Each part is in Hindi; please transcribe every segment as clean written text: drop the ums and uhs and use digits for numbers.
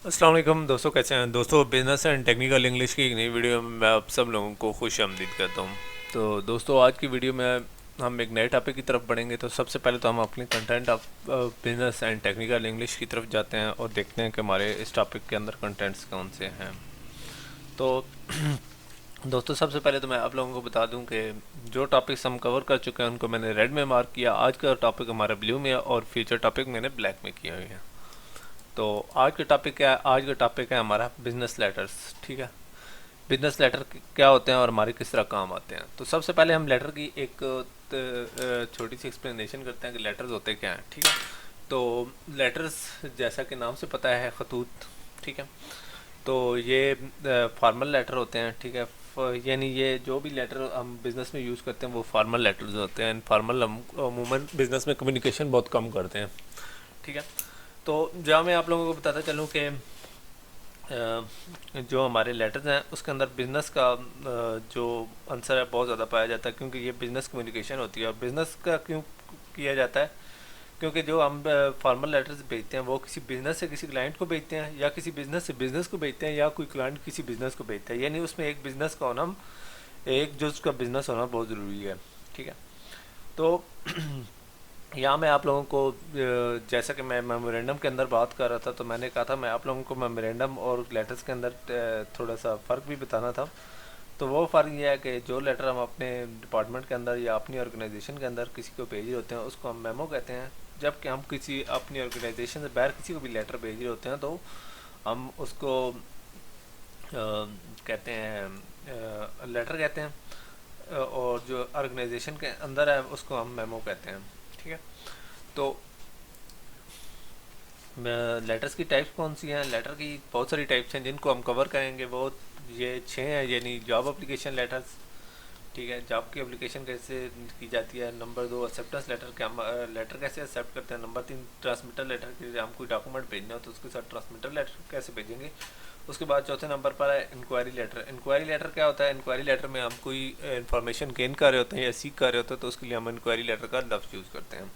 अस्सलाम वालेकुम दोस्तों, कैसे हैं दोस्तों। बिजनेस एंड टेक्निकल इंग्लिश की एक नई वीडियो में मैं आप सब लोगों को खुश आमदीद करता हूं। तो दोस्तों, आज की वीडियो में हम एक नए टॉपिक की तरफ बढ़ेंगे। तो सबसे पहले तो हम अपने content of business and technical English की तरफ जाते हैं और देखते हैं कि हमारे इस टॉपिक के अंदर कंटेंट्स कौन से हैं। तो दोस्तों, सबसे पहले तो मैं आप लोगों को बता दूं कि जो टॉपिक्स हम कवर कर चुके हैं उनको मैंने रेड में मार्क किया। आज का टॉपिक हमारा ब्लू में है और फ्यूचर टॉपिक मैंने ब्लैक में किए हुए हैं। तो आज का टॉपिक क्या है? आज का टॉपिक है हमारा बिजनेस लेटर्स। ठीक है, बिजनेस लेटर क्या होते हैं और हमारे किस तरह काम आते हैं। तो सबसे पहले हम लेटर की एक छोटी सी एक्सप्लेनेशन करते हैं कि लेटर्स होते क्या हैं। ठीक है, तो लेटर्स जैसा कि नाम से पता है, खतूत। ठीक है, तो ये फॉर्मल लेटर होते हैं। ठीक है, यानी ये जो भी लेटर हम बिज़नेस में यूज़ करते हैं वो फॉर्मल लेटर्स होते हैं। इनफॉर्मल हम अमूमन बिज़नेस में कम्युनिकेशन बहुत कम करते हैं। ठीक है, तो जहाँ मैं आप लोगों को बताता चलूँ कि जो हमारे लेटर्स हैं उसके अंदर बिज़नेस का जो आंसर है बहुत ज़्यादा पाया जाता है, क्योंकि ये बिज़नेस कम्युनिकेशन होती है। और बिज़नेस का क्यों किया जाता है? क्योंकि जो हम फॉर्मल लेटर्स भेजते हैं वो किसी बिज़नेस से किसी क्लाइंट को भेजते हैं, या किसी बिज़नेस से बिज़नेस को भेजते हैं, या कोई क्लाइंट किसी बिज़नेस को भेजता है। यानी उसमें एक बिज़नेस का होना, एक जो उसका बिज़नेस होना बहुत ज़रूरी है। ठीक है, तो यहाँ मैं आप लोगों को जैसा कि मैं मेमोरेंडम के अंदर बात कर रहा था, तो मैंने कहा था मैं आप लोगों को मेमोरेंडम और लेटर्स के अंदर थोड़ा सा फ़र्क भी बताना था। तो वो फ़र्क ये है कि जो लेटर हम अपने डिपार्टमेंट के अंदर या अपनी ऑर्गेनाइजेशन के अंदर किसी को भेज रहे होते हैं उसको हम मेमो कहते हैं। जबकि हम किसी अपनी ऑर्गेनाइजेशन से बाहर किसी को भी लेटर भेज रहे होते हैं तो हम उसको कहते हैं लेटर कहते हैं। और जो ऑर्गेनाइजेशन के अंदर है उसको हम मेमो कहते हैं। ठीक है, तो लेटर्स की टाइप्स कौन सी हैं? लेटर की बहुत सारी टाइप्स हैं जिनको हम कवर करेंगे। वो ये 6 हैं, यानी जॉब एप्लीकेशन लेटर्स। ठीक है, जॉब की एप्लीकेशन कैसे की जाती है। नंबर 2, एक्सेप्टेंस लेटर के हम लेटर कैसे एक्सेप्ट करते हैं। नंबर 3, ट्रांसमिटर लेटर के हम कोई डॉक्यूमेंट भेजना हो तो उसके साथ ट्रांसमिटर लेटर कैसे भेजेंगे। उसके बाद चौथे नंबर पर है इंक्वायरी लेटर। इंक्वायरी लेटर क्या होता है? इंक्वायरी लेटर में हम कोई इन्फॉर्मेशन गेन कर रहे होते हैं या सीख कर रहे होते हैं, तो उसके लिए हम इंक्वायरी लेटर का लफ्ज़ यूज़ करते हैं।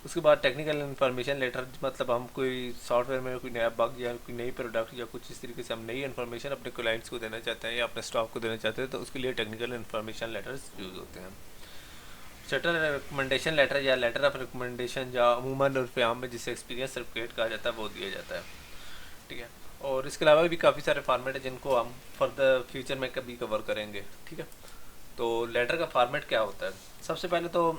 उसके बाद टेक्निकल इन्फॉर्मेशन लेटर, मतलब हम कोई सॉफ्टवेयर में कोई नया बग या कोई नई प्रोडक्ट या कुछ इस तरीके से हम नई इन्फॉर्मेशन अपने क्लाइंट्स को देना चाहते हैं या अपने स्टाफ को देना चाहते हैं, तो उसके लिए टेक्निकल इन्फॉर्मेशन लेटर्स यूज़ होते हैं। सेटर रिकमेंडेशन लेटर या लेटर ऑफ रिकमेंडेशन, या अमूमन उर्फ आम में जिसे एक्सपीरियंस सर्टिफिकेट कहा जाता है, वो दिया जाता है। ठीक है, और इसके अलावा भी काफ़ी सारे फॉर्मेट है जिनको हम फर्दर फ्यूचर में कभी कवर करेंगे। ठीक है, तो लेटर का फॉर्मेट क्या होता है? सबसे पहले तो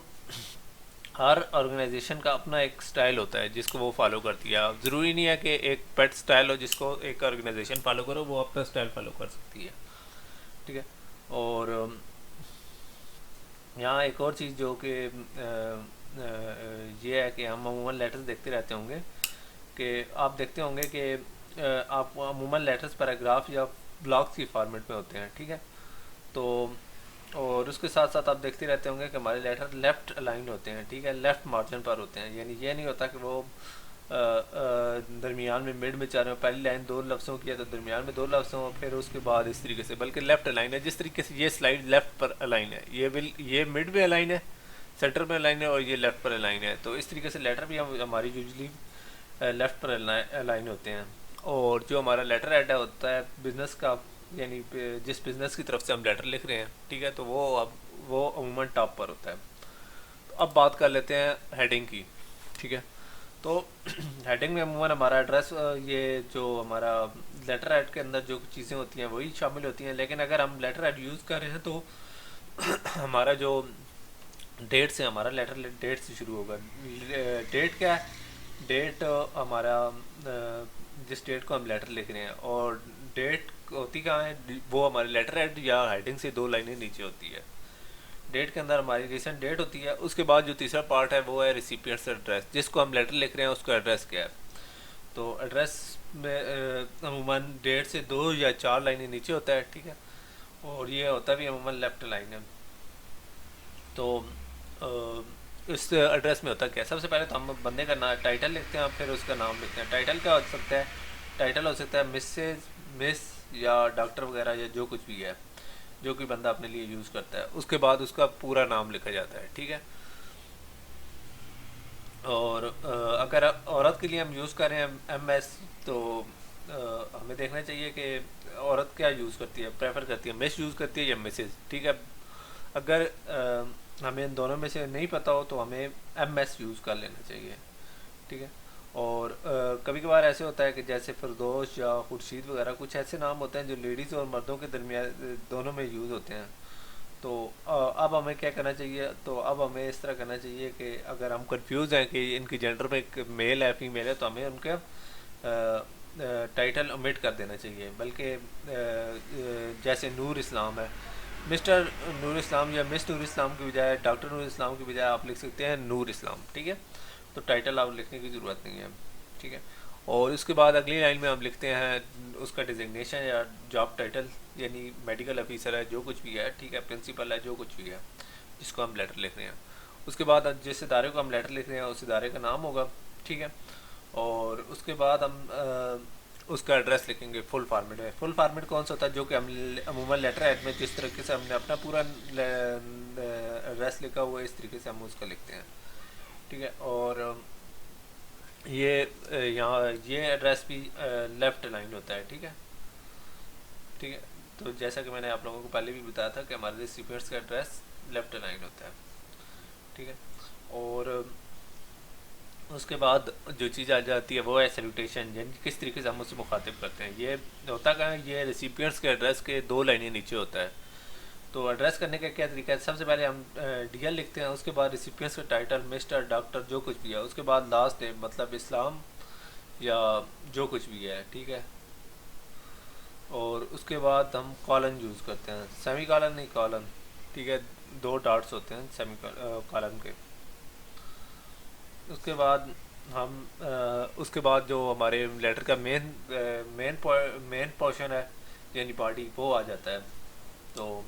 हर ऑर्गेनाइजेशन का अपना एक स्टाइल होता है जिसको वो फॉलो करती है। ज़रूरी नहीं है कि एक पेट स्टाइल हो जिसको एक ऑर्गेनाइजेशन फॉलो करो, वो अपना स्टाइल फॉलो कर सकती है। ठीक है, और यहाँ एक और चीज़ जो कि ये है कि हम अमूमन लेटर्स देखते रहते होंगे कि आप देखते होंगे कि आप अमूमन लेटर्स पैराग्राफ या ब्लॉक्स की फॉर्मेट में होते हैं। ठीक है, तो और उसके साथ साथ आप देखते रहते होंगे कि हमारे लेटर लेफ़्ट अलाइन होते हैं। ठीक है, लेफ़्ट मार्जिन पर होते हैं। यानी ये नहीं होता कि वो दरमियान में मिड में चाह रहे हो, पहली लाइन दो लफ्ज़ों की है तो दरमियान में दो लफ्ज़ हों, फिर उसके बाद इस तरीके से, बल्कि लेफ़्ट अलाइन है। जिस तरीके से ये स्लाइड लेफ़्ट पर अलाइन है, ये मिड में अलाइन है, सेंटर में अलाइन है, और ये लेफ़्ट पर अलाइन है। तो इस तरीके से लेटर भी हमारी यूजली लेफ़्ट पर अलाइन होते हैं। और जो हमारा लेटर हेड होता है बिज़नेस का, यानी जिस बिज़नेस की तरफ से हम लेटर लिख रहे हैं, ठीक है, तो वो अमूमन टॉप पर होता है। तो अब बात कर लेते हैं हेडिंग की। ठीक है, तो हेडिंग में अमूमन हमारा एड्रेस, ये जो हमारा लेटर हेड के अंदर जो चीज़ें होती हैं वही शामिल होती हैं। लेकिन अगर हम लेटर हेड यूज़ कर रहे हैं तो हमारा जो डेट से, हमारा लेटर डेट से शुरू होगा। डेट क्या है? डेट हमारा जिस डेट को हम लेटर लिख रहे हैं, और डेट होती कहाँ है? वो हमारे लेटर हेड या हेडिंग से 2 लाइनें नीचे होती है। डेट के अंदर हमारी रिसेंट डेट होती है। उसके बाद जो तीसरा पार्ट है वो है रिसिपिएंट्स एड्रेस। जिसको हम लेटर लिख रहे हैं उसका एड्रेस क्या है? तो एड्रेस में अमूमन डेट से 2 या 4 लाइनें नीचे होता है। ठीक है, और ये होता भी अमूमन लेफ्ट लाइन है। तो इस एड्रेस में होता क्या है? सबसे पहले तो हम बंदे का नाम, टाइटल लिखते हैं, फिर उसका नाम लिखते हैं। टाइटल क्या हो सकता है? टाइटल हो सकता है मिसेज, मिस, या डॉक्टर वगैरह, या जो कुछ भी है जो कोई बंदा अपने लिए यूज़ करता है। उसके बाद उसका पूरा नाम लिखा जाता है। ठीक है, और अगर औरत के लिए हम यूज़ करें एम एस, तो हमें देखना चाहिए कि औरत क्या यूज़ करती है, प्रेफर करती है, मिस यूज़ करती है या मिसेज। ठीक है, अगर हमें इन दोनों में से नहीं पता हो तो हमें एम एस यूज़ कर लेना चाहिए। ठीक है, और कभी कभार ऐसे होता है कि जैसे फिरदौस या खुर्शीद वगैरह कुछ ऐसे नाम होते हैं जो लेडीज़ और मर्दों के दरमियान दोनों में यूज़ होते हैं। तो अब हमें क्या करना चाहिए, तो अब हमें इस तरह करना चाहिए कि अगर हम कंफ्यूज हैं कि इनकी जेंडर में एक मेल है फीमेल है, तो हमें उनके टाइटल ओमिट कर देना चाहिए। बल्कि जैसे नूर इस्लाम है, मिस्टर नूर इस्लाम या मिस नूर इस्लाम की बजाय, डॉक्टर नूर इस्लाम की बजाय आप लिख सकते हैं नूर इस्लाम। ठीक है, तो टाइटल आप लिखने की ज़रूरत नहीं है। ठीक है, और उसके बाद अगली लाइन में हम लिखते हैं उसका डिजिग्नेशन या जॉब टाइटल, यानी मेडिकल ऑफिसर है, जो कुछ भी है। ठीक है, प्रिंसिपल है, जो कुछ भी है जिसको हम लेटर लिख रहे हैं। उसके बाद जिस इदारे को हम लेटर लिख रहे हैं उस इदारे का नाम होगा। ठीक है, और उसके बाद हम उसका एड्रेस लिखेंगे फुल फार्मेट में। फुल फार्मेट कौन सा होता है, जो कि हम अमूमन लेटर हेड में जिस तरीके से हमने अपना पूरा एड्रेस लिखा हुआ है, इस तरीके से हम उसका लिखते हैं। ठीक है, और ये यहाँ ये एड्रेस भी लेफ़्ट अलाइन होता है। ठीक है, ठीक है, तो जैसा कि मैंने आप लोगों को पहले भी बताया था कि हमारे रिसिपिएंट्स का एड्रेस लेफ़्ट अलाइन होता है। ठीक है, और उसके बाद जो चीज़ आ जाती है वो है सैल्यूटेशन, यानी किस तरीके से हम उससे मुखातिब करते हैं। ये होता क्या है, ये रिसिपिएंट्स के एड्रेस के 2 लाइनें नीचे होता है। तो एड्रेस करने का क्या तरीका है, सबसे पहले हम डीएल लिखते हैं, उसके बाद रिसिपिएंट्स का टाइटल मिस्टर, डॉक्टर, जो कुछ भी है, उसके बाद लास्ट नेम मतलब इस्लाम या जो कुछ भी है। ठीक है, और उसके बाद हम कॉलन यूज़ करते हैं, सेमी कॉलन नहीं कॉलन। ठीक है, 2 डॉट्स होते हैं सेमी कॉलन के। उसके बाद हम उसके बाद जो हमारे लेटर का मेन पोर्शन है यानी बॉडी, वो आ जाता है। तो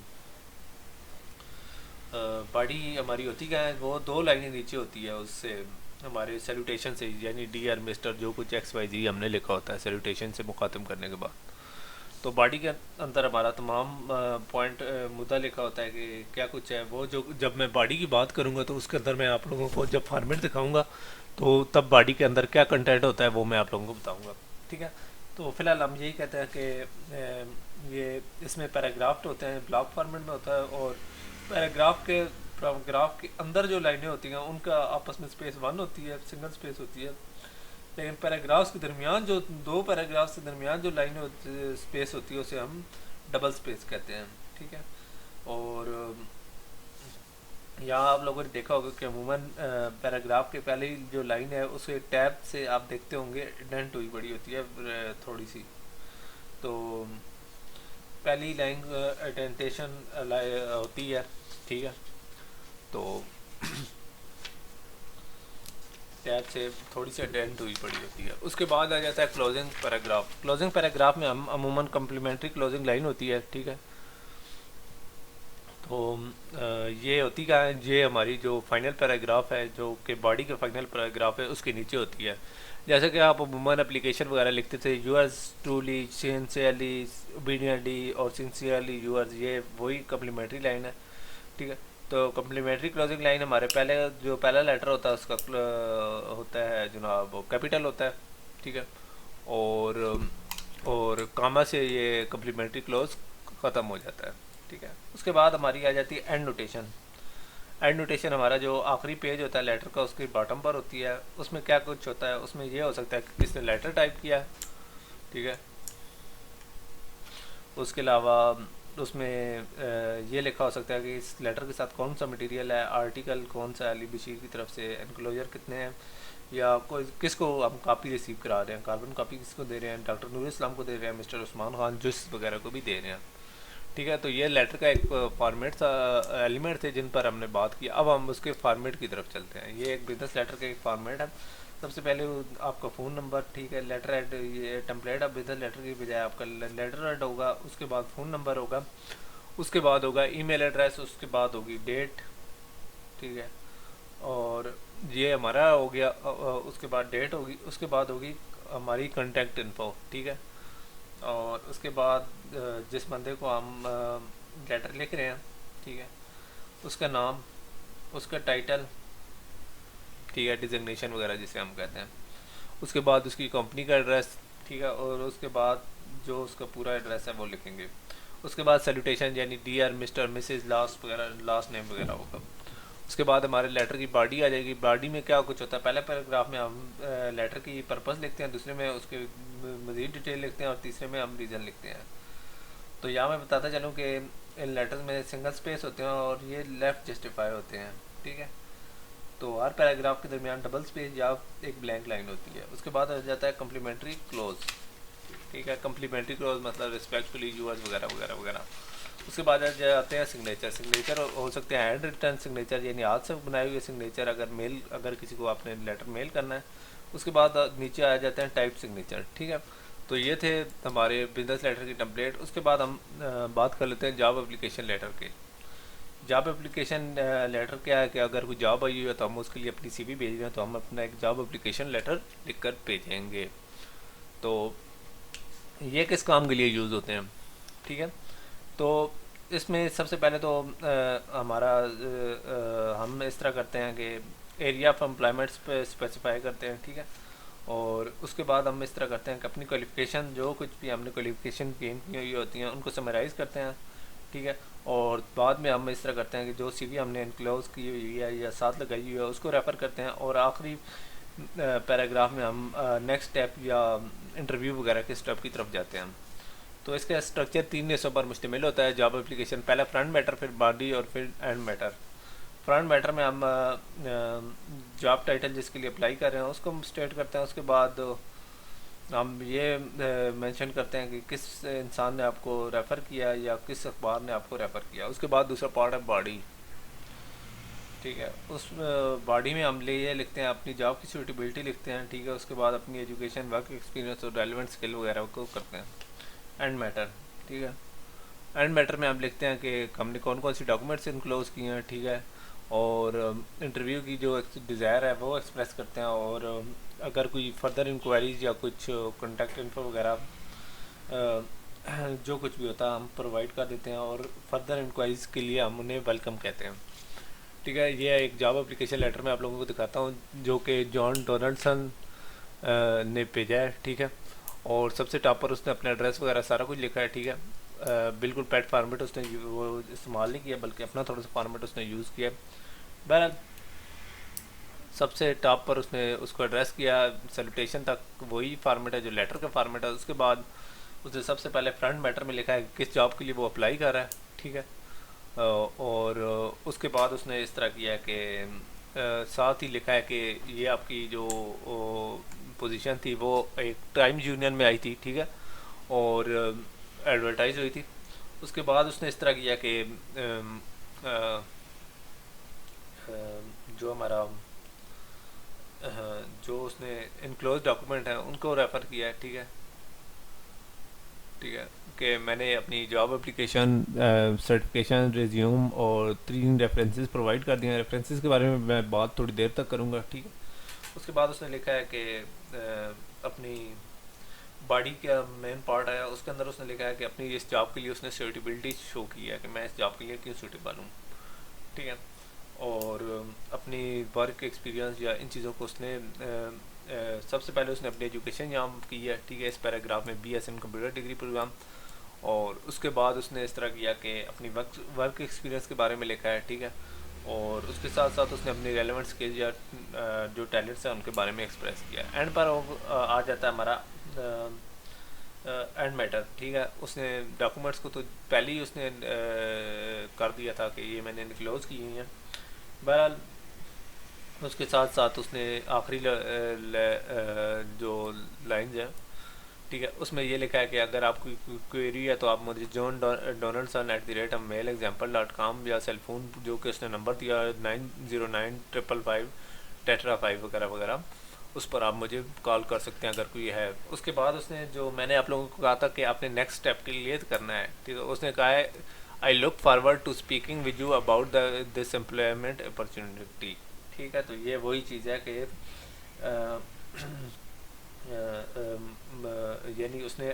बॉडी हमारी होती क्या है, वो 2 लाइनें नीचे होती है उससे, हमारे सैल्यूटेशन से, यानी डियर मिस्टर जो कुछ एक्स वाई जी हमने लिखा होता है सैल्यूटेशन से मुखातिब करने के बाद। तो बॉडी के अंदर हमारा तमाम पॉइंट मुद्दा लिखा होता है कि क्या कुछ है। वो जो जब मैं बॉडी की बात करूँगा तो उसके अंदर मैं आप लोगों को जब फॉर्मेट दिखाऊंगा तो तब बॉडी के अंदर क्या कंटेंट होता है वो मैं आप लोगों को बताऊंगा। ठीक है, तो फिलहाल हम यही कहते हैं कि ये इसमें पैराग्राफ्ट होते हैं, ब्लॉक फॉर्मेट में होता है, और पैराग्राफ के अंदर जो लाइनें होती हैं उनका आपस में स्पेस 1 होती है, सिंगल स्पेस होती है। लेकिन पैराग्राफ्स के दरमियान जो 2 पैराग्राफ्स के दरमियान जो लाइन स्पेस होती है उसे हम डबल स्पेस कहते हैं। ठीक है, और यहाँ आप लोगों ने देखा होगा कि अमूमन पैराग्राफ के पहले ही जो लाइन है उसे टैब से आप देखते होंगे डेंट हुई पड़ी होती है थोड़ी सी। तो पहली लाइन एडेंटेशन होती है। ठीक है, तो टैब से थोड़ी सी डेंट हुई पड़ी होती है। उसके बाद आ जाता है क्लोजिंग पैराग्राफ। क्लोजिंग पैराग्राफ में हम अमूमन कम्प्लीमेंट्री क्लोजिंग लाइन होती है। ठीक है, तो ये होती क्या है, ये हमारी जो फाइनल पैराग्राफ है, जो कि बॉडी का फाइनल पैराग्राफ है, उसके नीचे होती है। जैसे कि आप अमूमन एप्लीकेशन वगैरह लिखते थे, यूअर्स ट्रूली, सिंसियरली, ओबीडियंटली और सिंसियरली यूअर्स, ये वही कम्प्लीमेंट्री लाइन है। ठीक है, तो कम्प्लीमेंट्री क्लोजिंग लाइन हमारे पहले जो पहला लेटर होता है उसका होता है जनाब कैपिटल होता है। ठीक है, और कामा से ये कम्प्लीमेंट्री क्लोज ख़त्म हो जाता है। ठीक है, उसके बाद हमारी आ जाती है एंड नोटेशन। एंड नोटेशन हमारा जो आखिरी पेज होता है लेटर का, उसकी बॉटम पर होती है। उसमें क्या कुछ होता है, उसमें ये हो सकता है कि किसने लेटर टाइप किया है। ठीक है, उसके अलावा उसमें ये लिखा हो सकता है कि इस लेटर के साथ कौन सा मटेरियल है, आर्टिकल कौन सा है अली बशीर की तरफ से, एनक्लोजर कितने हैं, या कोई किसको हम कॉपी रिसीव करा रहे हैं, कार्बन कॉपी किसको दे रहे हैं, डॉक्टर नूर इस्लाम को दे रहे हैं, मिस्टर उस्मान खान जुस वगैरह को भी दे रहे हैं। ठीक है, तो ये लेटर का एक फॉर्मेट था, एलिमेंट थे जिन पर हमने बात की। अब हम उसके फॉर्मेट की तरफ चलते हैं। ये एक बिजनेस लेटर का एक फॉर्मेट है। सबसे पहले आपका फ़ोन नंबर, ठीक है, लेटर हेड, ये टेम्पलेट अब बिजनेस लेटर की बजाय आपका लेटर हेड होगा, उसके बाद फ़ोन नंबर होगा, उसके बाद होगा ईमेल एड्रेस, उसके बाद होगी डेट। ठीक है, और ये हमारा हो गया, उसके बाद डेट होगी, उसके बाद होगी हमारी कॉन्टैक्ट इन्फो। ठीक है, और उसके बाद जिस बंदे को हम लेटर लिख रहे हैं, ठीक है, उसका नाम, उसका टाइटल, ठीक है, डिजिग्नेशन वगैरह जिसे हम कहते हैं। उसके बाद उसकी कंपनी का एड्रेस, ठीक है, और उसके बाद जो उसका पूरा एड्रेस है वो लिखेंगे। उसके बाद सैल्यूटेशन यानी डियर मिस्टर मिसेस लास्ट वगैरह, लास्ट नेम वगैरह होगा। उसके बाद हमारे लेटर की बॉडी आ जाएगी। बॉडी में क्या कुछ होता है, पहले पैराग्राफ में हम लेटर की पर्पस लिखते हैं, दूसरे में उसके मज़ीद डिटेल लिखते हैं, और तीसरे में हम रीज़न लिखते हैं। तो यहाँ मैं बताता चलूँ कि इन लेटर्स में सिंगल स्पेस होते हैं और ये लेफ़्ट जस्टिफाई होते हैं। ठीक है, तो हर पैराग्राफ के दरमियान डबल स्पेस या एक ब्लैंक लाइन होती है। उसके बाद आ जाता है कम्प्लीमेंट्री क्लोज। ठीक है, कम्प्लीमेंट्री क्लोज मतलब रिस्पेक्टफुली यूअर्स वगैरह वगैरह वगैरह। उसके बाद आ जाते हैं सिग्नेचर। सिग्नेचर हो सकते हैं हैंड रिटन सिग्नेचर यानी हाथ से बनाए हुए सिग्नेचर, अगर किसी को आपने लेटर मेल करना है। उसके बाद नीचे आ जाते हैं टाइप सिग्नेचर। ठीक है, तो ये थे हमारे बिजनेस लेटर की टेम्पलेट। उसके बाद हम बात कर लेते हैं जॉब एप्लीकेशन लेटर के। जॉब एप्लीकेशन लेटर क्या है कि अगर कोई जॉब आई हुई है तो हम उसके लिए अपनी सीवी भेज रहे हैं, तो हम अपना एक जॉब एप्लीकेशन लेटर लिख कर भेजेंगे। तो ये किस काम के लिए यूज़ होते हैं? ठीक है, तो इसमें सबसे पहले तो हम इस तरह करते हैं कि एरिया ऑफ एम्प्लॉयमेंट स्पेसिफाई करते हैं। ठीक है, और उसके बाद हम इस तरह करते हैं कि अपनी क्वालिफ़िकेशन, जो कुछ भी हमने क्वालिफ़िकेशन गेन की हुई होती हैं उनको समराइज़ करते हैं। ठीक है, और बाद में हम इस तरह करते हैं कि जो सीवी हमने इनक्लोज की हुई है या साथ लगाई हुई है उसको रेफ़र करते हैं, और आखिरी पैराग्राफ में हम नेक्स्ट स्टेप या इंटरव्यू वगैरह के स्टेप की तरफ जाते हैं। तो इसका स्ट्रक्चर 3 हिस्सों पर मुश्तमिल होता है जॉब एप्लीकेशन। पहला फ्रंट मैटर, फिर बॉडी, और फिर एंड मैटर। फ्रंट मैटर में हम जॉब टाइटल जिसके लिए अप्लाई कर रहे हैं उसको हम स्टेट करते हैं। उसके बाद हम ये मेंशन करते हैं कि किस इंसान ने आपको रेफ़र किया या किस अखबार ने आपको रेफ़र किया। उसके बाद दूसरा पार्ट है बॉडी। ठीक है, उस बॉडी में हम ये लिखते हैं अपनी जॉब की सूटेबिलिटी लिखते हैं। ठीक है, उसके बाद अपनी एजुकेशन, वर्क एक्सपीरियंस और रेलिवेंट स्किल वगैरह को करते हैं। And matter. ठीक है, एंड मैटर में हम लिखते हैं कि हमने कौन कौन सी डॉक्यूमेंट्स इनक्लोज किए हैं। ठीक है, और इंटरव्यू की जो डिज़ायर है वो एक्सप्रेस करते हैं, और अगर कोई फर्दर इंक्वायरीज या कुछ कॉन्टैक्ट इन्फो वगैरह जो कुछ भी होता है हम प्रोवाइड कर देते हैं, और फर्दर इंक्वायरीज के लिए हम उन्हें वेलकम कहते हैं। ठीक है, ये एक जॉब एप्लीकेशन लेटर मैं आप लोगों को दिखाता हूँ जो कि जॉन डोनाल्डसन ने भेजा है। ठीक है, और सबसे टॉप पर उसने अपना एड्रेस वगैरह सारा कुछ लिखा है। ठीक है, बिल्कुल पेट फार्मेट उसने वो इस्तेमाल नहीं किया, बल्कि अपना थोड़ा सा फार्मेट उसने यूज़ किया। बहरहाल सबसे टॉप पर उसने उसको एड्रेस किया, सैल्यूटेशन तक वही फार्मेट है जो लेटर का फार्मेट है। उसके बाद उसने सबसे पहले फ्रंट मैटर में लिखा है किस जॉब के लिए वो अप्लाई कर रहा है। ठीक है, और उसके बाद उसने इस तरह किया कि साथ ही लिखा है कि ये आपकी जो पोजीशन थी वो एक टाइम्स यूनियन में आई थी। ठीक है, और एडवर्टाइज हुई थी। उसके बाद उसने इस तरह किया कि जो हमारा जो उसने इनक्लोज डॉक्यूमेंट हैं उनको रेफ़र किया है। ठीक है, ठीक है, कि मैंने अपनी जॉब एप्लीकेशन, सर्टिफिकेशन, रिज्यूम और 3 रेफरेंसेस प्रोवाइड कर दिए हैं। रेफरेंसेस के बारे में मैं बात थोड़ी देर तक करूँगा। ठीक है, उसके बाद उसने लिखा है कि अपनी बॉडी का मेन पार्ट है, उसके अंदर उसने लिखा है कि अपनी इस जॉब के लिए उसने सूटेबिलिटी शो की है कि मैं इस जॉब के लिए क्यों सूटेबल हूँ। ठीक है, और अपनी वर्क एक्सपीरियंस या इन चीज़ों को उसने सबसे पहले उसने अपनी एजुकेशन यहाँ की है। ठीक है, इस पैराग्राफ में BS in computer degree program. और उसके बाद उसने इस तरह किया कि अपनी वर्क एक्सपीरियंस के बारे में लिखा है। ठीक है, और उसके साथ साथ उसने अपनी रेलेवेंट स्किल्स या जो टैलेंट्स हैं उनके बारे में एक्सप्रेस किया। एंड पर आ जाता है हमारा एंड मैटर। ठीक है, उसने डॉक्यूमेंट्स को तो पहले ही उसने कर दिया था कि ये मैंने इनक्लोज की हुई हैं। बहरहाल उसके साथ साथ उसने आखिरी जो लाइंस है, ठीक है, उसमें ये लिखा है कि अगर आपकी क्वेरी है तो आप मुझे जॉन donaldson@mailexample.com या सेलफोन जो कि उसने नंबर दिया 909555 टेट्रा 5 वगैरह वगैरह, उस पर आप मुझे कॉल कर सकते हैं अगर कोई है। उसके बाद उसने जो मैंने आप लोगों को कहा था कि आपने नेक्स्ट स्टेप के लिए करना है, ठीक है, उसने कहा है I look forward to speaking with you about this employment opportunity. ठीक है, तो ये वही चीज़ है कि यानी उसने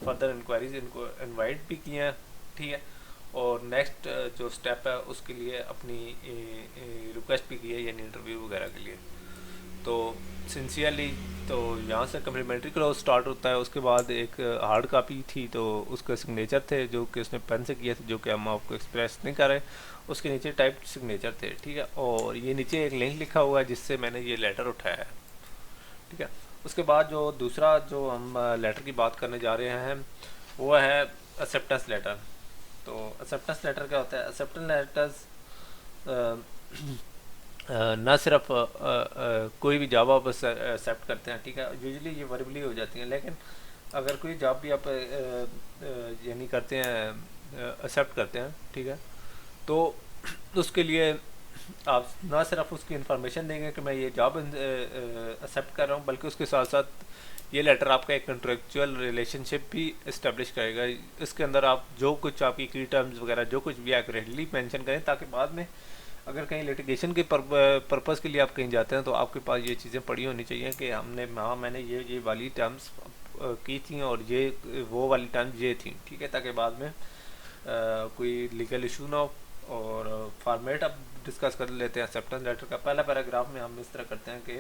फर्दर इंक्वायरीज इनको इनवाइट भी किए हैं। ठीक है, और नेक्स्ट जो स्टेप है उसके लिए अपनी रिक्वेस्ट भी की है यानी इंटरव्यू वगैरह के लिए। तो सिंसियरली तो यहाँ से कम्प्लीमेंट्री क्लॉज स्टार्ट होता है, उसके बाद एक हार्ड कापी थी तो उसके सिग्नेचर थे जो कि उसने पेन से किए थे, जो कि हम आपको एक्सप्रेस नहीं कर रहे, उसके नीचे टाइप सिग्नेचर थे, ठीक है। और ये नीचे एक लिंक लिखा हुआ है जिससे मैंने ये लेटर उठाया है, ठीक है। उसके बाद जो दूसरा जो हम लेटर की बात करने जा रहे हैं वो है एक्सेप्टेंस लेटर। तो एक्सेप्टेंस लेटर क्या होता है? एक्सेप्टेंस लेटर्स ना सिर्फ कोई भी जॉब आप एक्सेप्ट करते हैं, ठीक है, यूजुअली ये वर्बली हो जाती हैं, लेकिन अगर कोई जॉब भी आप यानी करते हैं, एक्सेप्ट करते हैं, ठीक है, तो उसके लिए आप ना सिर्फ उसकी इन्फॉर्मेशन देंगे कि मैं ये जॉब एक्सेप्ट कर रहा हूँ, बल्कि उसके साथ साथ ये लेटर आपका एक कंट्रेक्चुअल रिलेशनशिप भी इस्टेब्लिश करेगा। इसके अंदर आप जो कुछ आपकी की टर्म्स वगैरह जो कुछ भी एक्यूरेटली मेंशन करें, ताकि बाद में अगर कहीं लिटिगेशन के पर्पज़ के लिए आप कहीं जाते हैं तो आपके पास ये चीज़ें पड़ी होनी चाहिए कि हमने हाँ मैंने ये वाली टर्म्स की थी और ये वो वाली टर्म्स ये थी, ठीक है, ताकि बाद में कोई लीगल इशू ना हो। और फॉर्मेट अब डिस्कस कर लेते हैं एक्सेप्टेंस लेटर का। पहला पैराग्राफ में हम इस तरह करते हैं कि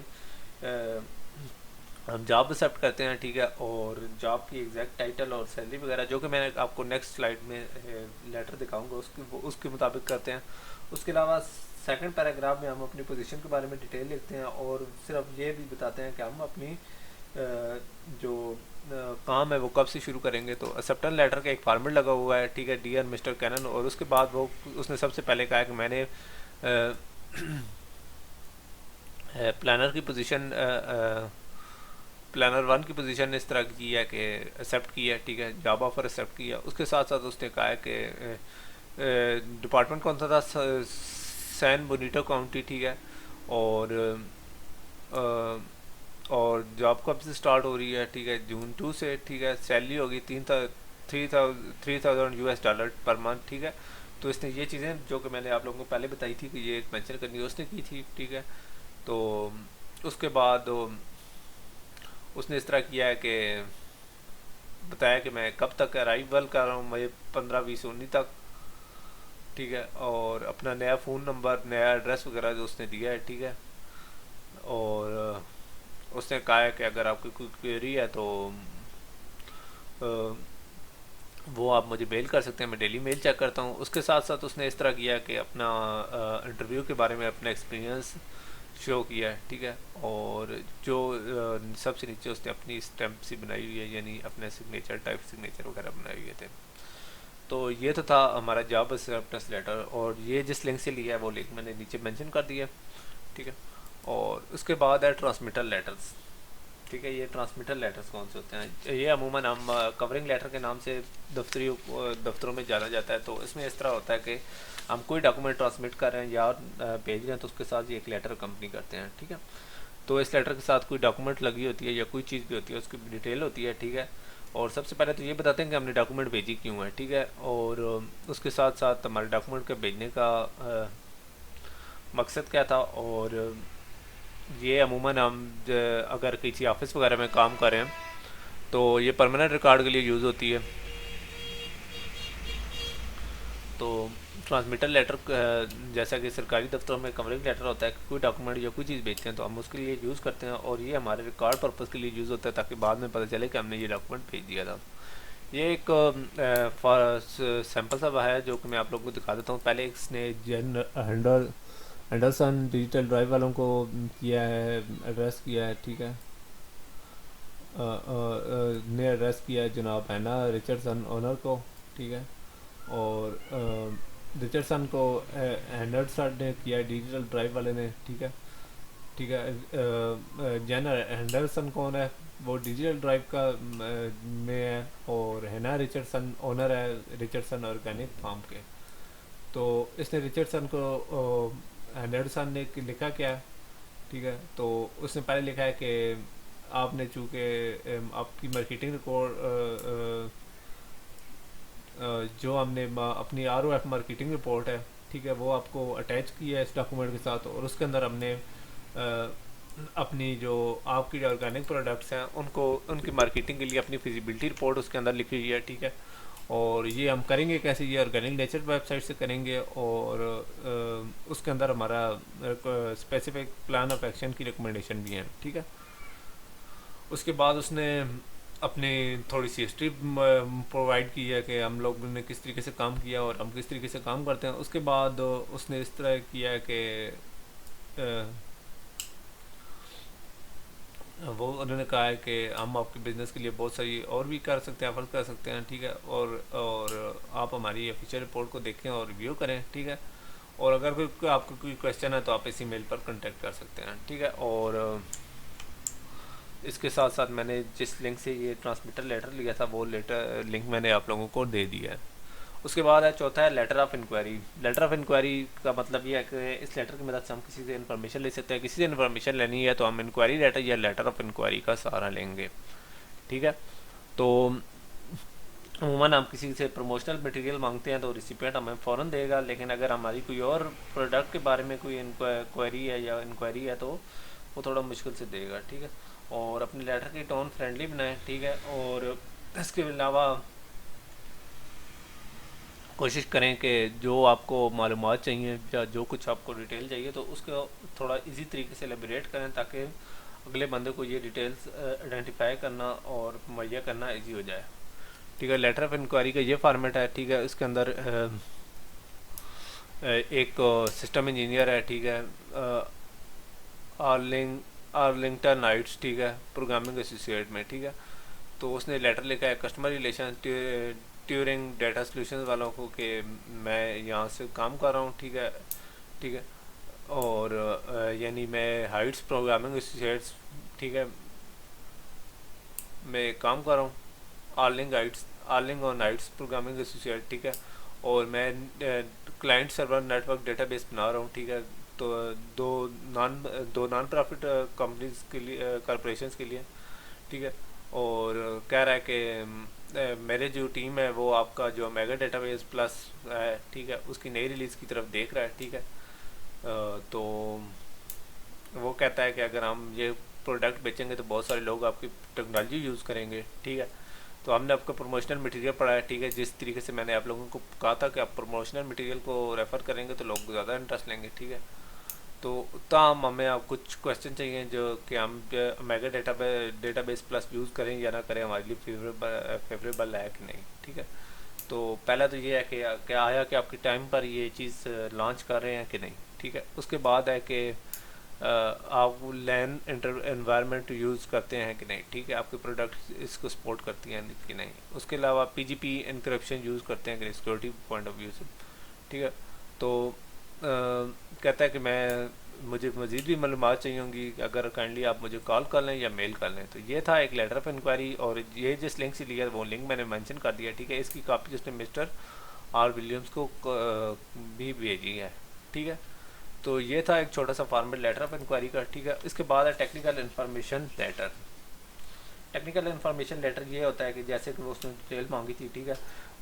हम जॉब एक्सेप्ट करते हैं, ठीक है, और जॉब की एग्जैक्ट टाइटल और सैलरी वगैरह जो कि मैं आपको नेक्स्ट स्लाइड में लेटर दिखाऊंगा उसके मुताबिक करते हैं। उसके अलावा सेकंड पैराग्राफ में हम अपनी पोजीशन के बारे में डिटेल लिखते हैं और सिर्फ ये भी बताते हैं कि हम अपनी जो काम है वो कब से शुरू करेंगे। तो एक्सेप्टेंस लेटर का एक फॉर्मेट लगा हुआ है, ठीक है, डियर मिस्टर कैनन, और उसके बाद वो उसने सबसे पहले कहा कि मैंने प्लानर की पोजीशन प्लानर 1 की पोजीशन इस तरह की है कि एक्सेप्ट किया है, ठीक है, जॉब ऑफर एक्सेप्ट किया। उसके साथ साथ उसने कहा है कि डिपार्टमेंट कौन सा था, सैन बोनीटो काउंटी, ठीक है, और और जॉब कब से स्टार्ट हो रही है, ठीक है, जून 2 से, ठीक है, सैलरी होगी $3,000 पर मंथ, ठीक है। तो इसने ये चीज़ें जो कि मैंने आप लोगों को पहले बताई थी कि ये मेंशन करनी उसने की थी, ठीक है। तो उसके बाद उसने इस तरह किया है कि बताया कि मैं कब तक अराइवल कर रहा हूँ, मैं 15-20-19 तक, ठीक है, और अपना नया फ़ोन नंबर नया एड्रेस वगैरह जो उसने दिया है, ठीक है। और उसने कहा है कि अगर आपकी कोई क्वेरी है तो वो आप मुझे मेल कर सकते हैं, मैं डेली मेल चेक करता हूँ। उसके साथ साथ उसने इस तरह किया कि अपना इंटरव्यू के बारे में अपना एक्सपीरियंस शो किया है, ठीक है, और जो सबसे नीचे उसने अपनी स्टैम्प सी बनाई हुई है, यानी अपने सिग्नेचर टाइप सिग्नेचर वगैरह बनाए हुए थे। तो ये तो था हमारा जॉब एक्सेप्टेंस लेटर, और ये जिस लिंक से लिया है वो लिंक मैंने नीचे मेंशन कर दिया, ठीक है। और उसके बाद है ट्रांसमिटर लेटर्स, ठीक है। ये ट्रांसमिटर लेटर्स कौन से होते हैं? ये अमूमन हम कवरिंग लेटर के नाम से दफ्तरों में जाना जाता है। तो इसमें इस तरह होता है कि हम कोई डॉक्यूमेंट ट्रांसमिट कर रहे हैं या भेज रहे हैं तो उसके साथ ये एक लेटर कंपनी करते हैं, ठीक है। तो इस लेटर के साथ कोई डॉक्यूमेंट लगी होती है या कोई चीज़ भी होती है, उसकी डिटेल होती है, ठीक है। और सबसे पहले तो ये बताते हैं कि हमने डॉक्यूमेंट भेजी क्यों है, ठीक है, और उसके साथ साथ हमारे डॉक्यूमेंट के भेजने का मकसद क्या था। और ये अमूमन हम अगर किसी ऑफिस वगैरह में काम कर रहे हैं तो ये परमानेंट रिकॉर्ड के लिए यूज़ होती है। तो ट्रांसमिटर लेटर जैसा कि सरकारी दफ्तरों में कवरिंग लेटर होता है, कोई डॉक्यूमेंट या कोई चीज़ भेजते हैं तो हम उसके लिए यूज़ करते हैं, और ये हमारे रिकॉर्ड पर्पज़ के लिए यूज़ होता है ताकि बाद में पता चले कि हमने ये डॉक्यूमेंट भेज दिया था। ये एक सैम्पल सा है जो कि मैं आप लोगों को दिखा देता हूँ। पहले इसने एंडरसन डिजिटल ड्राइव वालों को किया है, एड्रेस किया है, ठीक है, ने एड्रेस किया है जनाब हैना रिचर्डसन ओनर को, ठीक है, और रिचर्डसन को एंडरसन ने किया है डिजिटल ड्राइव वाले ने, ठीक है, ठीक है। जैन एंडरसन कौन है? वो डिजिटल ड्राइव का में है, और हैना रिचर्डसन ओनर है रिचर्डसन ऑर्गेनिक फार्म के। तो इसने रिचर्डसन को एंडरसन ने लिखा क्या है, ठीक है, तो उसने पहले लिखा है कि आपने चूँकि आपकी मार्केटिंग रिपोर्ट जो हमने अपनी ROF मार्केटिंग रिपोर्ट है, ठीक है, वो आपको अटैच किया है इस डॉक्यूमेंट के साथ, और उसके अंदर हमने अपनी जो आपकी ऑर्गेनिक प्रोडक्ट्स हैं उनको उनकी मार्केटिंग के लिए अपनी फिजिबिलिटी रिपोर्ट उसके अंदर लिखी हुई है, ठीक है। और ये हम करेंगे कैसे, ये ऑर्गेनिक नेचर वेबसाइट से करेंगे, और उसके अंदर हमारा स्पेसिफिक प्लान ऑफ एक्शन की रिकमेंडेशन भी है, ठीक है। उसके बाद उसने अपनी थोड़ी सी हिस्ट्री प्रोवाइड की है कि हम लोग ने किस तरीके से काम किया और हम किस तरीके से काम करते हैं। उसके बाद उसने इस तरह किया है कि वो उन्होंने कहा है कि हम आपके बिज़नेस के लिए बहुत सारी और भी कर सकते हैं, एफर्ट कर सकते हैं, ठीक है। और आप हमारी ऑफिशियल रिपोर्ट को देखें और रिव्यू करें, ठीक है। और अगर कोई आपको कोई क्वेश्चन है तो आप इस ईमेल पर कांटेक्ट कर सकते हैं, ठीक है। और इसके साथ साथ मैंने जिस लिंक से ये ट्रांसमिटर लेटर लिया था वो लेटर लिंक मैंने आप लोगों को दे दिया है। उसके बाद है चौथा है letter of inquiry. Letter of inquiry का मतलब ये है कि इस लेटर की मदद से हम किसी से इन्फॉर्मेशन ले सकते हैं। किसी से इन्फॉर्मेशन लेनी है तो हम इंक्वायरी लेटर या लेटर ऑफ इंक्वायरी का सहारा लेंगे, ठीक है। तो अमूमन हम किसी से प्रमोशनल मटेरियल मांगते हैं तो रिसिपिएंट हमें फ़ौरन देगा, लेकिन अगर हमारी कोई और प्रोडक्ट के बारे में कोई इंक्वायरी है या इंक्वायरी है तो वो थोड़ा मुश्किल से देगा, ठीक है। और अपने लेटर की टोन फ्रेंडली बनाएं, ठीक है। और इसके अलावा कोशिश करें कि जो आपको मालूमात चाहिए या जो कुछ आपको डिटेल चाहिए तो उसको थोड़ा इजी तरीके से एलेबोरेट करें ताकि अगले बंदे को ये डिटेल्स आइडेंटिफाई करना और मुहैया करना इजी हो जाए, ठीक है। लेटर ऑफ इंक्वायरी का ये फॉर्मेट है, ठीक है। इसके अंदर एक सिस्टम इंजीनियर है, ठीक है, आर्लिंगटन नाइट्स, ठीक है, प्रोग्रामिंग एसोसिएट में, ठीक है। तो उसने लेटर लिखा है customer relation Turing data solution वालों को कि मैं यहाँ से काम कर रहा हूँ, ठीक है, ठीक है। और यानी मैं हाइट्स प्रोग्रामिंग एसोसिएट्स, ठीक है, मैं काम कर रहा हूँ आर्लिंग और नाइट्स प्रोग्रामिंग एसोसिएट, ठीक है। और मैं क्लाइंट सर्वर नेटवर्क डेटाबेस बना रहा हूँ, ठीक है। तो दो नॉन प्रॉफिट कंपनीज के लिए कॉरपोरेशंस के लिए, ठीक है। और कह रहा है कि मेरे जो टीम है वो आपका जो मेगा डेटाबेस प्लस है, ठीक है, उसकी नई रिलीज़ की तरफ देख रहा है, ठीक है। तो वो कहता है कि अगर हम ये प्रोडक्ट बेचेंगे तो बहुत सारे लोग आपकी टेक्नोलॉजी यूज़ करेंगे, ठीक है। तो हमने आपका प्रमोशनल मटेरियल पढ़ा है, ठीक है। जिस तरीके से मैंने आप लोगों को कहा था कि आप प्रमोशनल मटेरियल को रेफ़र करेंगे तो लोग ज़्यादा इंटरेस्ट लेंगे, ठीक है। तो ताम हमें अब कुछ क्वेश्चन चाहिए जो कि हम मेगा डेटाबेस प्लस यूज़ करें या ना करें, हमारे लिए फेवरेबल है कि नहीं, ठीक है। तो पहला तो ये है कि क्या आया कि आपकी टाइम पर ये चीज़ लॉन्च कर रहे हैं कि नहीं, ठीक है। उसके बाद है कि आप लैन एनवायरनमेंट यूज़ करते हैं कि नहीं, ठीक है, आपके प्रोडक्ट इसको सपोर्ट करती हैं कि नहीं। उसके अलावा पीजीपी इनक्रप्शन यूज़ करते हैं कि सिक्योरिटी पॉइंट ऑफ व्यू से, ठीक है। तो कहता है कि मुझे मज़ीद भी मालूमात चाहिए होंगी, अगर काइंडली आप मुझे कॉल कर लें या मेल कर लें। तो ये था एक लेटर ऑफ इंक्वायरी, और ये जिस लिंक से लिया वो लिंक मैंने मेंशन कर दिया, ठीक है। इसकी कॉपी उसने मिस्टर आर विलियम्स को भी भेजी है, ठीक है। तो ये था एक छोटा सा फॉर्मेट लेटर ऑफ इंक्वायरी का, ठीक है। इसके बाद है technical information letter. Technical information letter ये होता है कि जैसे कि वो उसने डिटेल मांगी थी, ठीक है,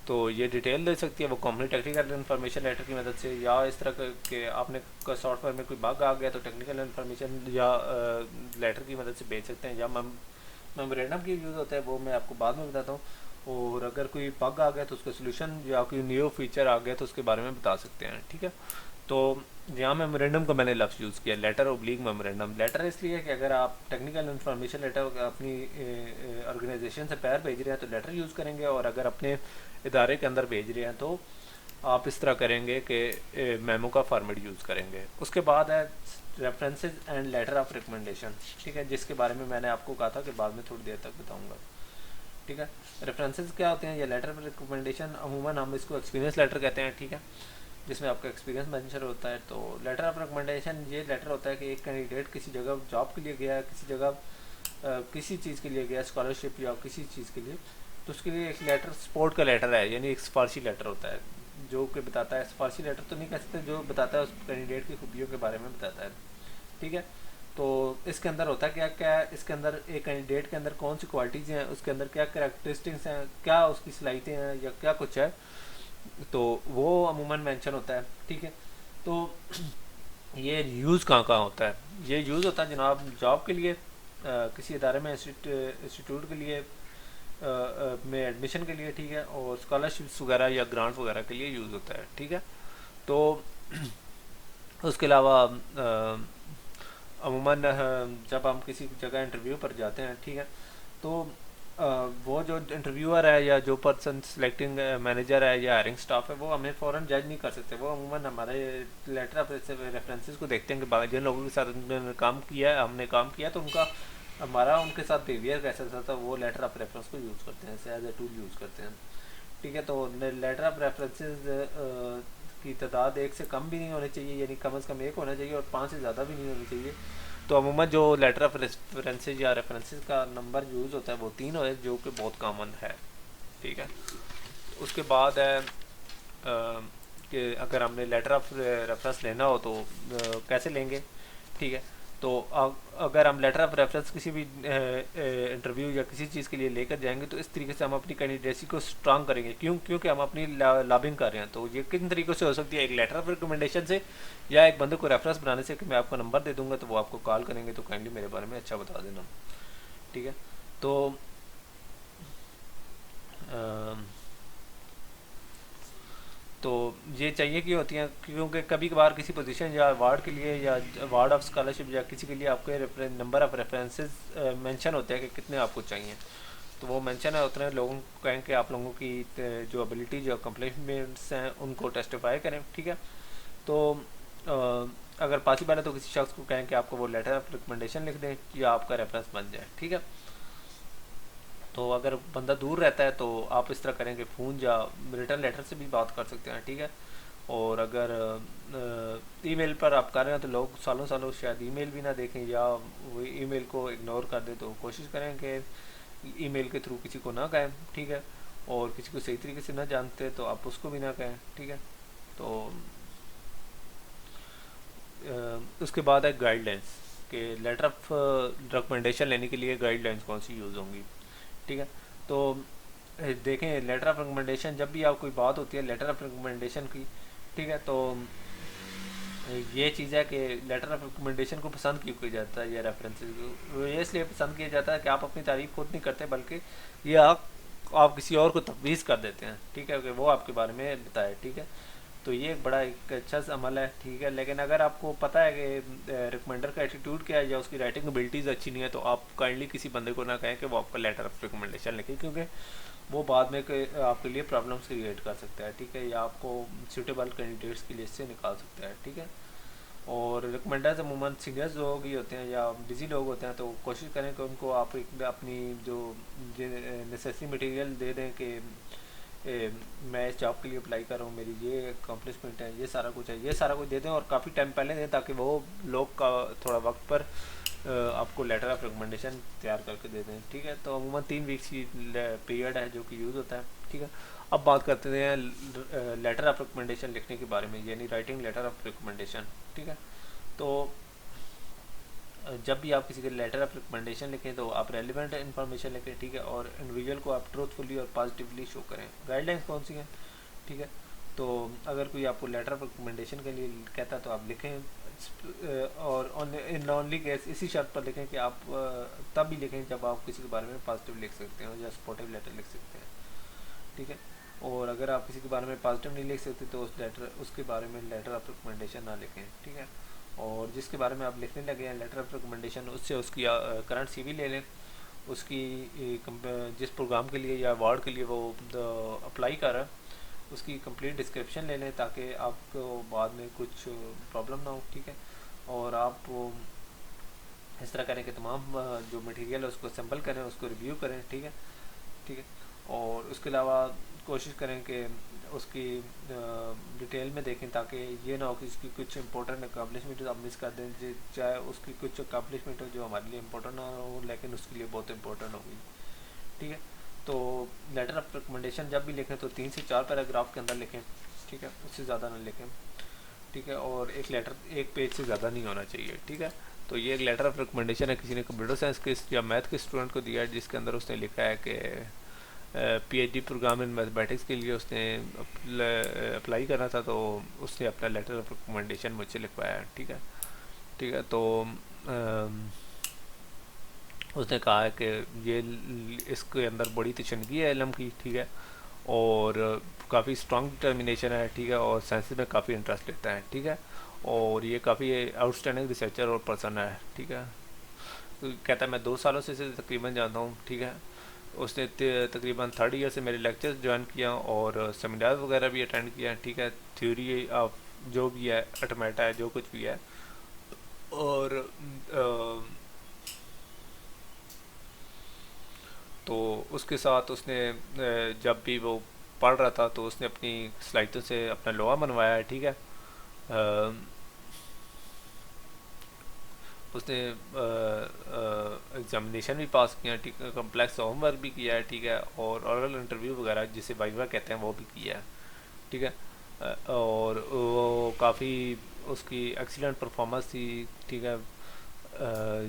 तो ये डिटेल दे सकती है वो कंपनी टेक्निकल इन्फॉर्मेशन लेटर की मदद से, या इस तरह के आपने सॉफ्टवेयर में कोई बग आ गया तो टेक्निकल इन्फॉर्मेशन या लेटर की मदद से भेज सकते हैं, या मेमोरेंडम की यूज़ होता है वो मैं आपको बाद में बताता हूँ। और अगर कोई बग आ गया तो उसका सोल्यूशन या कोई न्यू फीचर आ गया तो उसके बारे में बता सकते हैं, ठीक है। तो यहाँ मेमोरेंडम का मैंने लफ्ज़ यूज़ किया, लेटर ओब्लिक मेमोरेंडम। लेटर इसलिए कि अगर आप टेक्निकल इन्फॉर्मेशन लेटर अपनी ऑर्गेनाइजेशन से पैर भेज रहे हैं तो लेटर यूज़ करेंगे, और अगर अपने इदारे के अंदर भेज रहे हैं तो आप इस तरह करेंगे कि मेमो का फॉर्मेट यूज़ करेंगे। उसके बाद है references and later of recommendation, ठीक है, जिसके बारे में मैंने आपको कहा था कि बाद में थोड़ी देर तक बताऊँगा, ठीक है। रेफरेंसेस क्या होते हैं, या लेटर ऑफ रिकमेंडेशन अमूमन हम इसको एक्सपीरियंस लेटर कहते हैं, ठीक है, जिसमें आपका एक्सपीरियंस मेंशन होता है। तो लेटर ऑफ रिकमेंडेशन ये लेटर होता है कि एक कैंडिडेट किसी जगह जॉब के लिए गया, किसी जगह किसी चीज़ के लिए गया, स्कॉलरशिप या किसी चीज़ के लिए, तो उसके लिए एक लेटर सपोर्ट का लेटर है, यानी एक सिफारशी लेटर होता है जो कि बताता है, सिफारशी लेटर तो नहीं कह सकते, जो बताता है उस कैंडिडेट की खूबियों के बारे में बताता है, ठीक है। तो इसके अंदर होता है क्या क्या, इसके अंदर एक कैंडिडेट के अंदर कौन सी क्वालिटीज़ हैं, उसके अंदर क्या करैक्टरिस्टिक्स हैं, क्या उसकी सलाहियतें हैं, या क्या कुछ है, तो वो अमूमन मेंशन होता है, ठीक है। तो ये यूज़ कहाँ कहाँ होता है, ये यूज़ होता है जनाब जॉब के लिए, किसी इदारे में इंस्टीट्यूट के लिए, में एडमिशन के लिए, ठीक है, और स्कॉलरशिप्स वगैरह या ग्रांट वगैरह के लिए यूज़ होता है, ठीक है। तो उसके अलावा अमूमन जब हम किसी जगह इंटरव्यू पर जाते हैं, ठीक है, तो वो जो इंटरव्यूअर है या जो पर्सन सिलेक्टिंग मैनेजर है या हायरिंग स्टाफ है, वो हमें फ़ौरन जज नहीं कर सकते। वो अमूमन हमारे लेटर ऑफ रेफरेंसेस को देखते हैं कि जिन लोगों के साथ हमने काम किया है, तो उनका हमारा उनके साथ बिहेवियर कैसा था, वो लेटर ऑफ रेफरेंस को यूज़ करते हैं, एज ए टूल यूज़ करते हैं, ठीक है। तो लेटर ऑफ रेफरेंसेस की तादाद एक से कम भी नहीं होनी चाहिए, यानी कम से कम एक होना चाहिए, और 5 से ज़्यादा भी नहीं होनी चाहिए। तो अमूमन जो लेटर ऑफ रेफरेंसेज या रेफरेंसेस का नंबर यूज़ होता है वो 3 है, जो कि बहुत कॉमन है, ठीक है। उसके बाद है कि अगर हमने लेटर ऑफ रेफरेंस लेना हो तो कैसे लेंगे, ठीक है। तो अगर हम लेटर ऑफ रेफरेंस किसी भी इंटरव्यू या किसी चीज़ के लिए लेकर जाएंगे, तो इस तरीके से हम अपनी कैंडिडेसी को स्ट्रांग करेंगे, क्योंकि हम अपनी लॉबिंग कर रहे हैं। तो ये किन तरीक़ों से हो सकती है, एक लेटर ऑफ रिकमेंडेशन से, या एक बंदे को रेफरेंस बनाने से कि मैं आपका नंबर दे दूंगा तो वो आपको कॉल करेंगे, तो काइंडली मेरे बारे में अच्छा बता देना, ठीक है। तो तो ये चाहिए कि होती हैं, क्योंकि कभी कभार किसी पोजीशन या अवार्ड के लिए या अवार्ड ऑफ स्कॉलरशिप या किसी के लिए आपके नंबर ऑफ रेफरेंसेस मेंशन होते हैं कि कितने आपको चाहिए। तो वो मेंशन है उतने लोगों को कहें कि आप लोगों की जो एबिलिटी जो अकम्पलिशमेंट्स हैं उनको टेस्टिफाई करें, ठीक है। तो अगर पॉसिबल है तो किसी शख्स को कहें कि आपको वो लेटर ऑफ रिकमेंडेशन लिख दें या आपका रेफरेंस बन जाए, ठीक है। तो अगर बंदा दूर रहता है तो आप इस तरह करें कि फ़ोन या रिटर्न लेटर से भी बात कर सकते हैं, ठीक है। और अगर ईमेल पर आप कर रहे हैं तो लोग सालों सालों शायद ईमेल भी ना देखें या वो ईमेल को इग्नोर कर दे, तो कोशिश करें कि ईमेल के थ्रू किसी को ना कहें, ठीक है। और किसी को सही तरीके से ना जानते तो आप उसको भी ना कहें, ठीक है। तो उसके बाद है गाइडलाइंस कि लेटर ऑफ रिकमेंडेशन लेने के लिए गाइडलाइंस कौन सी यूज़ होंगी, ठीक है। तो देखें, लेटर ऑफ रिकमेंडेशन जब भी आप कोई बात होती है लेटर ऑफ रिकमेंडेशन की, ठीक है, तो ये चीज़ है कि लेटर ऑफ रिकमेंडेशन को पसंद क्यों किया जाता है, या रेफरेंसेस को ये इसलिए पसंद किया जाता है कि आप अपनी तारीफ खुद नहीं करते, बल्कि ये आप किसी और को तफवीज़ कर देते हैं, ठीक है, कि वो आपके बारे में बताए, ठीक है। तो ये एक बड़ा एक अच्छा अमल है, ठीक है। लेकिन अगर आपको पता है कि रिकमेंडर का एटीट्यूड क्या है या उसकी राइटिंग एबिलिटीज़ अच्छी नहीं है, तो आप काइंडली किसी बंदे को ना कहें कि वो आपका लेटर ऑफ रिकमेंडेशन लिखे, क्योंकि वो बाद में आपके लिए प्रॉब्लम्स क्रिएट कर सकता है, ठीक है, या आपको सूटेबल कैंडिडेट्स की लिस्ट से निकाल सकता है, ठीक है। और रिकमेंडर्स अमूमन सीनियर्स लोग ही होते हैं या बिजी लोग होते हैं, तो कोशिश करें कि उनको आप अपनी जो नेसेसरी मटेरियल दे दें कि मैं इस जॉब के लिए अप्लाई कर रहा हूँ, मेरी ये अकम्पलिशमेंट है, ये सारा कुछ है, ये सारा कुछ दे दें, और काफ़ी टाइम पहले दें, ताकि वो लोग का थोड़ा वक्त पर आपको लेटर ऑफ रिकमेंडेशन तैयार करके दे दें, ठीक है। तो अमूमन 3 वीक्स की पीरियड है जो कि यूज़ होता है, ठीक है। अब बात करते हैं लेटर ऑफ रिकमेंडेशन लिखने के बारे में, यानी राइटिंग लेटर ऑफ रिकमेंडेशन, ठीक है। तो जब भी आप किसी के लेटर ऑफ रिकमेंडेशन लिखें तो आप रेलिवेंट इन्फॉर्मेशन लिखें, ठीक है, और इंडिविजुअल को आप ट्रूथफुली और पॉजिटिवली शो करें। गाइडलाइंस कौन सी हैं, ठीक है। तो अगर कोई आपको लेटर ऑफ रिकमेंडेशन के लिए कहता है तो आप लिखें, और ओनली केस इसी शर्त पर लिखें कि आप तब भी लिखें जब आप किसी के बारे में पॉजिटिव लिख सकते हो या सपोर्टिव लेटर लिख सकते हैं, ठीक है। और अगर आप किसी के बारे में पॉजिटिव नहीं लिख सकते तो उसके बारे में लेटर ऑफ रिकमेंडेशन ना लिखें, ठीक है। और जिसके बारे में आप लिखने लगे हैं लेटर ऑफ रिकमेंडेशन, उससे उसकी करंट सीवी ले लें, उसकी जिस प्रोग्राम के लिए या अवार्ड के लिए वो अप्लाई कर रहा है उसकी कंप्लीट डिस्क्रिप्शन ले लें, ताकि आपको बाद में कुछ प्रॉब्लम ना हो, ठीक है। और आप इस तरह करें कि तमाम जो मटेरियल है उसको सैम्पल करें, उसको रिव्यू करें, ठीक है, ठीक है। और उसके अलावा कोशिश करें कि उसकी डिटेल में देखें, ताकि ये ना हो कि उसकी कुछ इंपॉर्टेंट अकम्पलिशमेंट आप मिस कर दें, चाहे उसकी कुछ अकम्पलिशमेंट हो जो हमारे लिए इंपॉर्टेंट ना हो लेकिन उसके लिए बहुत इंपॉर्टेंट होगी, ठीक है। तो लेटर ऑफ रिकमेंडेशन जब भी लिखें तो 3 से 4 पैराग्राफ के अंदर लिखें, ठीक है, उससे ज़्यादा ना लिखें, ठीक है। और एक लेटर एक पेज से ज़्यादा नहीं होना चाहिए, ठीक है। तो ये एक लेटर ऑफ रिकमेंडेशन है, किसी ने कंप्यूटर साइंस के या मैथ के स्टूडेंट को दिया है, जिसके अंदर उसने लिखा है कि पीएचडी प्रोग्राम इन मैथमेटिक्स के लिए उसने अप्लाई करना था, तो उसने अपना लेटर ऑफ रिकमेंडेशन मुझसे लिखवाया, ठीक है, ठीक है। तो उसने कहा है कि ये इसके अंदर बड़ी तशनगी है इल्म की, ठीक है, और काफ़ी स्ट्रॉन्ग डिटर्मिनेशन है, ठीक है, और साइंस में काफ़ी इंटरेस्ट लेता है, ठीक है, और ये काफ़ी आउटस्टैंडिंग रिसर्चर और पर्सन है, ठीक है। तो कहता है मैं 2 सालों से इसे तकरीबन जानता हूँ, ठीक है। उसने तकरीबन 3rd ईयर से मेरे लेक्चर्स ज्वाइन किया और सेमिनार वगैरह भी अटेंड किया, ठीक है, थ्योरी ऑफ जो भी है, ऑटोमेटा है, जो कुछ भी है। और तो उसके साथ उसने जब भी वो पढ़ रहा था तो उसने अपनी स्लाइडों से अपना लोहा बनवाया है, ठीक है। उसने एग्जामिनेशन भी पास किया, ठीक है, कम्प्लेक्स होमवर्क भी किया है, ठीक है, और ऑरल इंटरव्यू वगैरह जिसे वाइवा कहते हैं वो भी किया है, ठीक है। और वो काफ़ी उसकी एक्सीलेंट परफॉर्मेंस थी, ठीक है,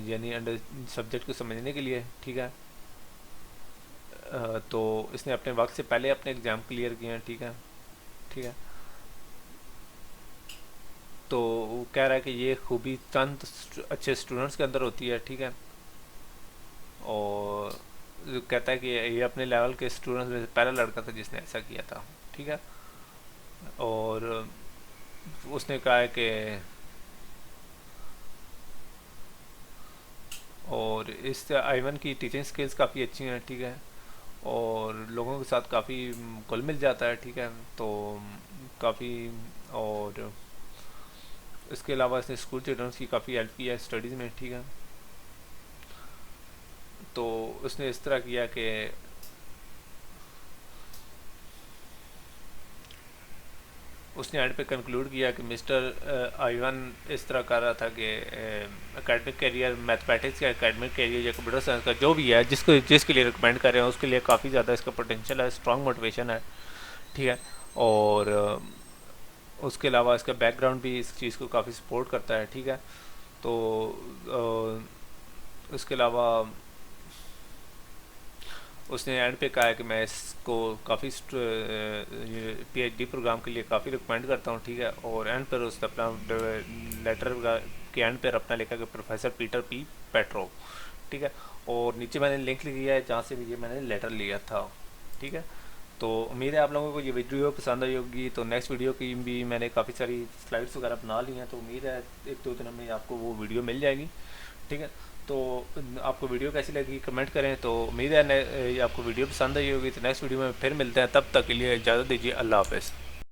यानी अंडर सब्जेक्ट को समझने के लिए, ठीक है। तो इसने अपने वक्त से पहले अपने एग्ज़ाम क्लियर किए हैं, ठीक है, ठीक है। तो वो कह रहा है कि ये खूबी चंद अच्छे स्टूडेंट्स के अंदर होती है, ठीक है, और कहता है कि ये अपने लेवल के स्टूडेंट्स में से पहला लड़का था जिसने ऐसा किया था, ठीक है। और उसने कहा है कि और इस आइवन की टीचिंग स्किल्स काफ़ी अच्छी हैं, ठीक है, और लोगों के साथ काफ़ी घुल मिल जाता है, ठीक है, तो काफ़ी। और इसके अलावा इसने स्कूल चिल्ड्रंस की काफ़ी हेल्प की है स्टडीज़ में, ठीक है। तो उसने इस तरह किया कि उसने एंड पे कंक्लूड किया कि मिस्टर आइवन इस तरह कर रहा था कि एकेडमिक करियर, मैथमेटिक्स का एकेडमिक करियर या कंप्यूटर साइंस का जो भी है, जिसके लिए रिकमेंड कर रहे हैं उसके लिए काफ़ी ज़्यादा इसका पोटेंशियल है, स्ट्रॉन्ग मोटिवेशन है, ठीक है। और उसके अलावा इसका बैकग्राउंड भी इस चीज़ को काफ़ी सपोर्ट करता है, ठीक है। तो उसके अलावा उसने एंड पे कहा है कि मैं इसको काफ़ी PhD प्रोग्राम के लिए काफ़ी रिकमेंड करता हूँ, ठीक है, और एंड पर उसने अपना लेटर के एंड पर अपना लिखा कि प्रोफेसर पीटर पी पेट्रो, ठीक है, और नीचे मैंने लिंक लिया है जहाँ से भी ये मैंने लेटर लिया था, ठीक है। तो उम्मीद है आप लोगों को ये वीडियो पसंद आई होगी। तो नेक्स्ट वीडियो की भी मैंने काफ़ी सारी स्लाइड्स वगैरह बना ली हैं, तो उम्मीद है 1-2 दिन में आपको वो वीडियो मिल जाएगी, ठीक है। तो आपको वीडियो कैसी लगी कमेंट करें। तो उम्मीद है आपको वीडियो पसंद आई होगी। तो नेक्स्ट वीडियो में फिर मिलते हैं, तब तक के लिए इजाज़त दीजिए, अल्लाह हाफ़िज़।